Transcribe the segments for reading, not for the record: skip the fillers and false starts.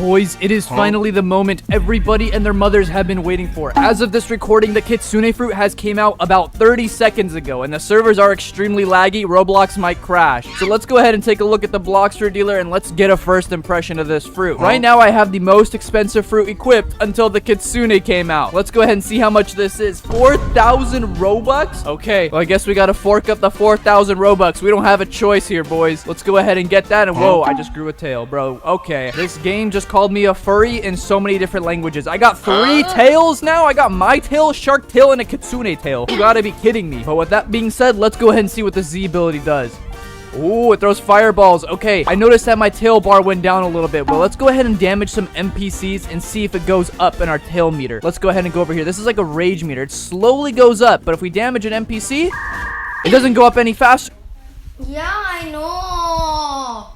Boys, it is finally the moment everybody and their mothers have been waiting for. As of this recording, the Kitsune fruit has came out about 30 seconds ago, and the servers are extremely laggy. Roblox might crash. So let's go ahead and take a look at the Blox fruit dealer, and let's get a first impression of this fruit. Right now, I have the most expensive fruit equipped until the Kitsune came out. Let's go ahead and see how much this is. 4,000 Robux? Okay, well, I guess we gotta fork up the 4,000 Robux. We don't have a choice here, boys. Let's go ahead and get that, and whoa, I just grew a tail, bro. Okay, this game just called me a furry in so many different languages. I got 3 tails now. I got my tail, shark tail, and a Kitsune tail. You gotta be kidding me. But with that being said, let's go ahead and see what the Z ability does. Ooh, it throws fireballs. Okay, I noticed that my tail bar went down a little bit. Well, let's go ahead and damage some NPCs and see if it goes up in our tail meter. Let's go ahead and go over here. This is like a rage meter. It slowly goes up, but if we damage an NPC, it doesn't go up any faster. Yeah, I know.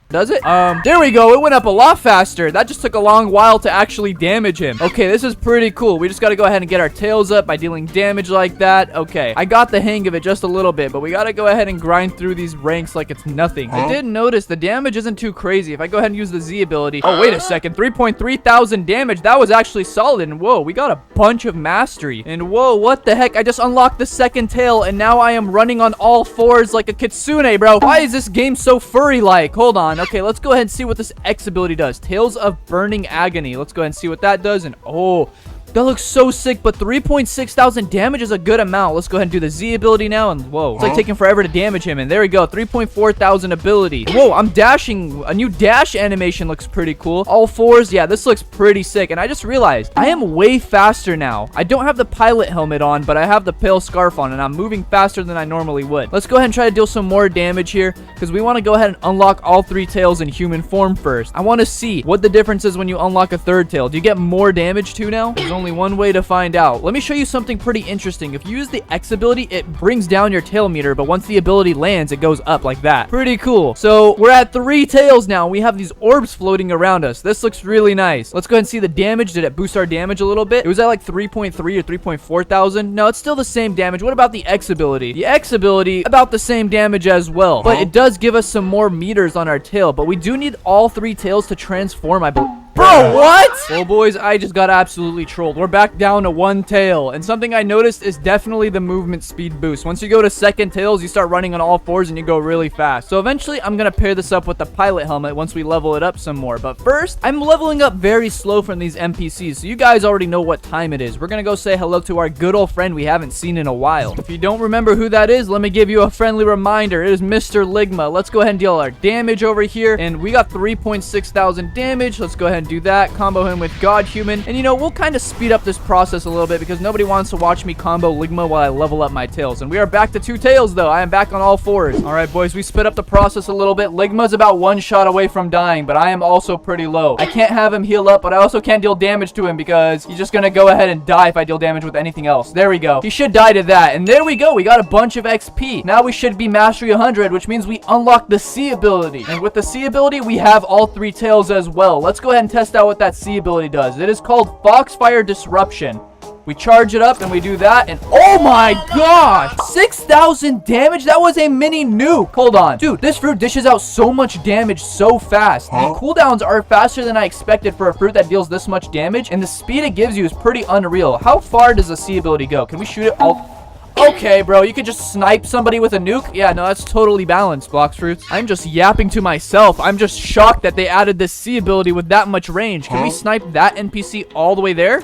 Does it? There we go. It went up a lot faster. That just took a long while to actually damage him. Okay, this is pretty cool. We just got to go ahead and get our tails up by dealing damage like that. Okay, I got the hang of it just a little bit, but we got to go ahead and grind through these ranks like it's nothing. I did notice the damage isn't too crazy. If I go ahead and use the Z ability. Oh, wait a second. 3.3 thousand damage. That was actually solid. And whoa, we got a bunch of mastery. And whoa, what the heck? I just unlocked the second tail, and now I am running on all fours like a Kitsune, bro. Why is this game so furry-like? Hold on. Okay, let's go ahead and see what this X ability does. Tales of Burning Agony. Let's go ahead and see what that does. And oh, that looks so sick, but 3.6 thousand damage is a good amount. Let's go ahead and do the Z ability now, and whoa, it's like taking forever to damage him, and there we go, 3.4 thousand ability. Whoa, I'm dashing. A new dash animation looks pretty cool. All fours, yeah, this looks pretty sick, and I just realized I am way faster now. I don't have the pilot helmet on, but I have the pale scarf on, and I'm moving faster than I normally would. Let's go ahead and try to deal some more damage here, because we want to go ahead and unlock all 3 tails in human form first. I want to see what the difference is when you unlock a 3rd tail. Do you get more damage too now? There's only one way to find out. Let me show you something pretty interesting. If you use the X ability, it brings down your tail meter, but once the ability lands, it goes up like that. Pretty cool. So we're at 3 tails now. We have these orbs floating around us. This looks really nice. Let's go ahead and see the damage. Did it boost our damage a little bit? It was at like 3.3 or 3.4 thousand. No, it's still the same damage. What about the X ability? The X ability, about the same damage as well, but it does give us some more meters on our tail, but we do need all 3 tails to transform, I believe. Bro, what? Well, boys, I just got absolutely trolled. We're back down to 1 tail, and something I noticed is definitely the movement speed boost. Once you go to 2nd tails, you start running on all 4s and you go really fast. So eventually, I'm gonna pair this up with the pilot helmet once we level it up some more. But first, I'm leveling up very slow from these NPCs, so you guys already know what time it is. We're gonna go say hello to our good old friend we haven't seen in a while. If you don't remember who that is, let me give you a friendly reminder. It is Mr. Ligma. Let's go ahead and deal our damage over here, and we got 3.6 thousand damage. Let's go ahead and do that. Combo him with God Human, and you know, we'll kind of speed up this process a little bit because nobody wants to watch me combo Ligma while I level up my tails. And we are back to 2 tails though. I am back on all 4s. All right, boys, we sped up the process a little bit. Ligma's about 1 shot away from dying, but I am also pretty low. I can't have him heal up, but I also can't deal damage to him because he's just gonna go ahead and die if I deal damage with anything else. There we go. He should die to that, and there we go. We got a bunch of XP. Now we should be mastery 100, which means we unlock the C ability, and with the C ability we have all 3 tails as well. Let's go ahead and test out what that C ability does. It is called Foxfire Disruption. We charge it up and we do that, and oh my gosh, 6,000 damage. That was a mini nuke. Hold on, dude, this fruit dishes out so much damage so fast. The cooldowns are faster than I expected for a fruit that deals this much damage, and the speed it gives you is pretty unreal. How far does the C ability go? Can we shoot it all? Okay, bro, you could just snipe somebody with a nuke? Yeah, no, that's totally balanced, Blox Fruits. I'm just yapping to myself. I'm just shocked that they added this C ability with that much range. Can we snipe that NPC all the way there?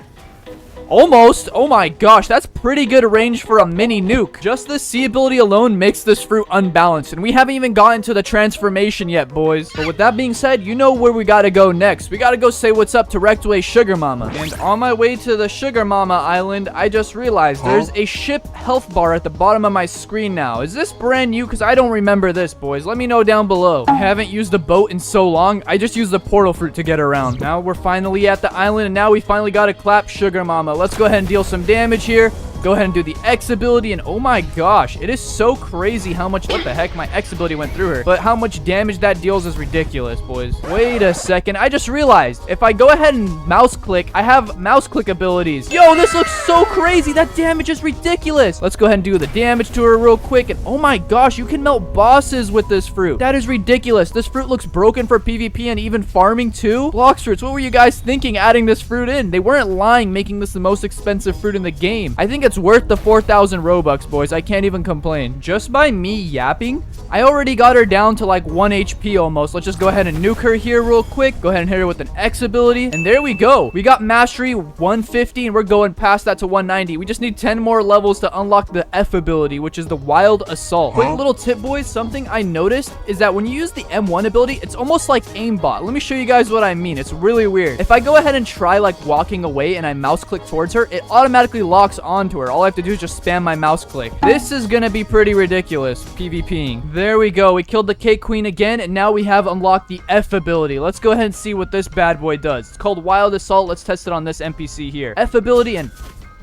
Almost. Oh my gosh, that's pretty good range for a mini nuke. Just the C ability alone makes this fruit unbalanced, and we haven't even gotten to the transformation yet, boys. But with that being said, you know where we gotta go next. We gotta go say what's up to Rectway Sugar Mama. And on my way to the Sugar Mama Island, I just realized there's a ship health bar at the bottom of my screen now. Is this brand new? Because I don't remember this, boys. Let me know down below. I haven't used a boat in so long. I just used the portal fruit to get around. Now we're finally at the island, and now we finally gotta clap Sugar Mama. Let's go ahead and deal some damage here. Go ahead and do the X ability, and oh my gosh, it is so crazy how much, what the heck, my X ability went through her. But how much damage that deals is ridiculous, boys. Wait a second, I just realized, if I go ahead and mouse click, I have mouse click abilities. Yo, this looks so crazy. That damage is ridiculous. Let's go ahead and do the damage to her real quick, and oh my gosh, you can melt bosses with this fruit. That is ridiculous. This fruit looks broken for PvP and even farming too. Blox fruits, what were you guys thinking adding this fruit in? They weren't lying making this the most expensive fruit in the game. I think it's worth the 4,000 Robux, boys. I can't even complain. Just by me yapping, I already got her down to like 1 HP almost. Let's just go ahead and nuke her here real quick. Go ahead and hit her with an X ability, and there we go. We got mastery 150, and we're going past that to 190. We just need 10 more levels to unlock the F ability, which is the Wild Assault. Quick little tip, boys. Something I noticed is that when you use the M1 ability, it's almost like aimbot. Let me show you guys what I mean. It's really weird. If I go ahead and try like walking away and I mouse click towards her, it automatically locks onto her. All I have to do is just spam my mouse click. This is gonna be pretty ridiculous PvPing. There we go. We killed the Cake Queen again, and now we have unlocked the F ability. Let's go ahead and see what this bad boy does. It's called Wild Assault. Let's test it on this NPC here. F ability, and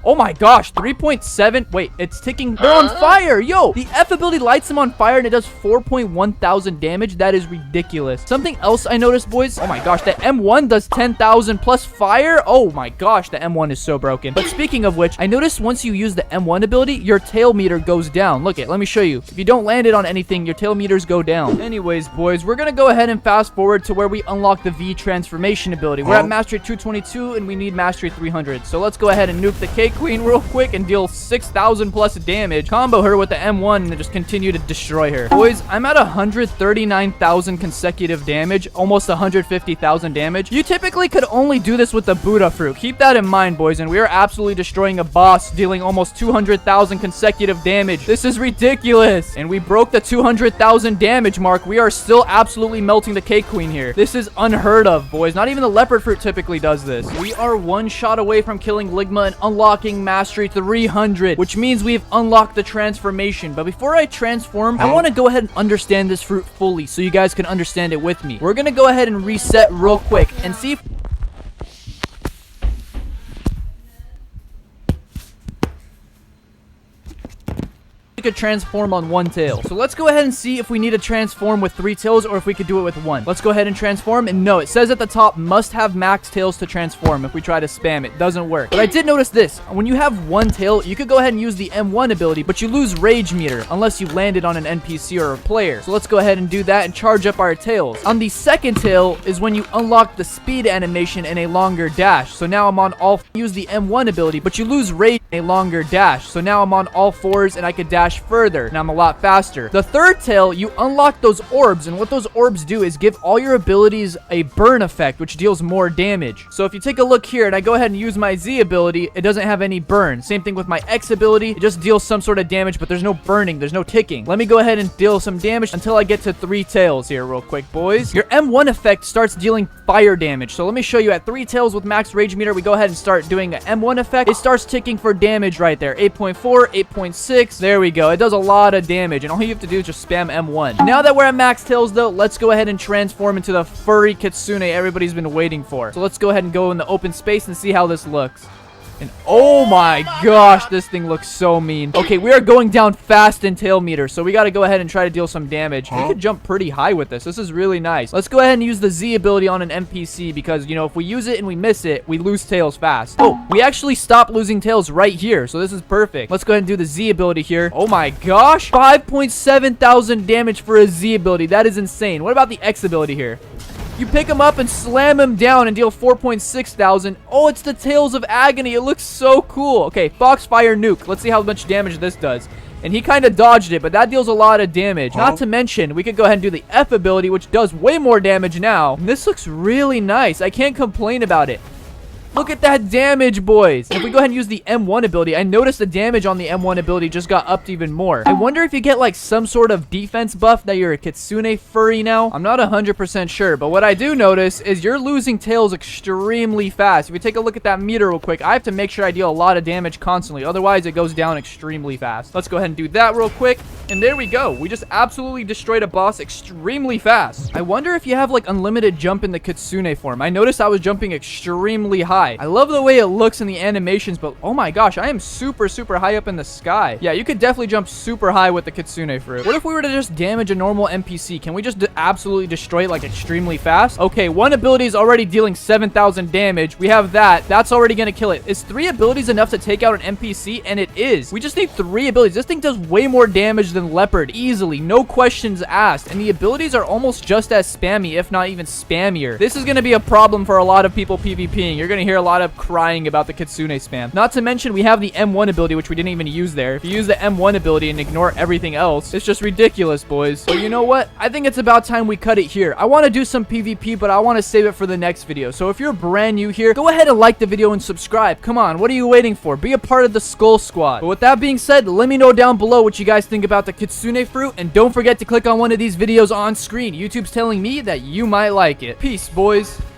oh my gosh, 3.7. Wait, it's ticking. They're on fire. Yo, the F ability lights them on fire and it does 4.1 thousand damage. That is ridiculous. Something else I noticed, boys. Oh my gosh, the M1 does 10,000 plus fire. Oh my gosh, the M1 is so broken. But speaking of which, I noticed once you use the M1 ability, your tail meter goes down. Look it, let me show you. If you don't land it on anything, your tail meters go down. Anyways, boys, we're gonna go ahead and fast forward to where we unlock the V transformation ability. We're at mastery 222 and we need mastery 300. So let's go ahead and nuke the Cake Queen real quick and deal 6,000 plus damage. Combo her with the M1 and then just continue to destroy her. Boys, I'm at 139,000 consecutive damage, almost 150,000 damage. You typically could only do this with the Buddha fruit. Keep that in mind, boys, and we are absolutely destroying a boss, dealing almost 200,000 consecutive damage. This is ridiculous. And we broke the 200,000 damage mark. We are still absolutely melting the Cake Queen here. This is unheard of, boys. Not even the leopard fruit typically does this. We are one shot away from killing Ligma and unlocking mastery 300, which means we've unlocked the transformation. But before I transform, I want to go ahead and understand this fruit fully so you guys can understand it with me. We're gonna go ahead and reset real quick and see if could transform on one tail. So let's go ahead and see if we need to transform with 3 tails or if we could do it with 1. Let's go ahead and transform, and no, it says at the top must have max tails to transform. If we try to spam it, doesn't work. But I did notice this. When you have 1 tail, you could go ahead and use the M1 ability, but you lose rage meter unless you landed on an NPC or a player. So let's go ahead and do that and charge up our tails. On the second tail is when you unlock the speed animation and a longer dash. So now I'm on all, use the M1 ability, but you lose rage and a longer dash. So now I'm on all 4s and I could dash further. Now I'm a lot faster. The third tail, you unlock those orbs, and what those orbs do is give all your abilities a burn effect, which deals more damage. So if you take a look here and I go ahead and use my Z ability, it doesn't have any burn. Same thing with my X ability. It just deals some sort of damage, but there's no burning. There's no ticking. Let me go ahead and deal some damage until I get to 3 tails here real quick, boys. Your M1 effect starts dealing fire damage. So let me show you at 3 tails with max rage meter. We go ahead and start doing an M1 effect. It starts ticking for damage right there. 8.4, 8.6. There we go. It does a lot of damage, and all you have to do is just spam M1. Now that we're at max tails, though, let's go ahead and transform into the furry Kitsune everybody's been waiting for. So let's go ahead and go in the open space and see how this looks. And oh my gosh, this thing looks so mean. Okay, we are going down fast in tail meter, so we got to go ahead and try to deal some damage. We could jump pretty high with this. This is really nice. Let's go ahead and use the Z ability on an NPC because, you know, if we use it and we miss it, we lose tails fast. Oh, we actually stopped losing tails right here, so this is perfect. Let's go ahead and do the Z ability here. Oh my gosh, 5.7 thousand damage for a Z ability. That is insane. What about the X ability here? You pick him up and slam him down and deal 4.6 thousand. Oh, it's the Tails of Agony. It looks so cool. Okay, Foxfire Nuke. Let's see how much damage this does. And he kind of dodged it, but that deals a lot of damage. Not to mention, we could go ahead and do the F ability, which does way more damage now. And this looks really nice. I can't complain about it. Look at that damage, boys. If we go ahead and use the M1 ability, I noticed the damage on the M1 ability just got upped even more. I wonder if you get like some sort of defense buff that you're a Kitsune furry now. I'm not 100% sure, but what I do notice is you're losing tails extremely fast. If you take a look at that meter real quick, I have to make sure I deal a lot of damage constantly. Otherwise, it goes down extremely fast. Let's go ahead and do that real quick. And there we go. We just absolutely destroyed a boss extremely fast. I wonder if you have like unlimited jump in the Kitsune form. I noticed I was jumping extremely high. sky. I love the way it looks in the animations, but oh my gosh, I am super high up in the sky. Yeah, you could definitely jump super high with the Kitsune fruit. What if we were to just damage a normal NPC? Can we just absolutely destroy it like extremely fast? Okay, one ability is already dealing 7,000 damage. We have that. That's already gonna kill it. Is 3 abilities enough to take out an NPC? And it is. We just need 3 abilities. This thing does way more damage than Leopard. Easily. No questions asked. And the abilities are almost just as spammy, if not even spammier. This is gonna be a problem for a lot of people PvPing. You're gonna hear a lot of crying about the Kitsune spam. Not to mention, we have the M1 ability, which we didn't even use there. If you use the M1 ability and ignore everything else, it's just ridiculous, boys. So you know what? I think it's about time we cut it here. I want to do some PvP, but I want to save it for the next video. So if you're brand new here, go ahead and like the video and subscribe. Come on, what are you waiting for? Be a part of the Skull Squad. But with that being said, let me know down below what you guys think about the Kitsune fruit, and don't forget to click on one of these videos on screen. YouTube's telling me that you might like it. Peace, boys.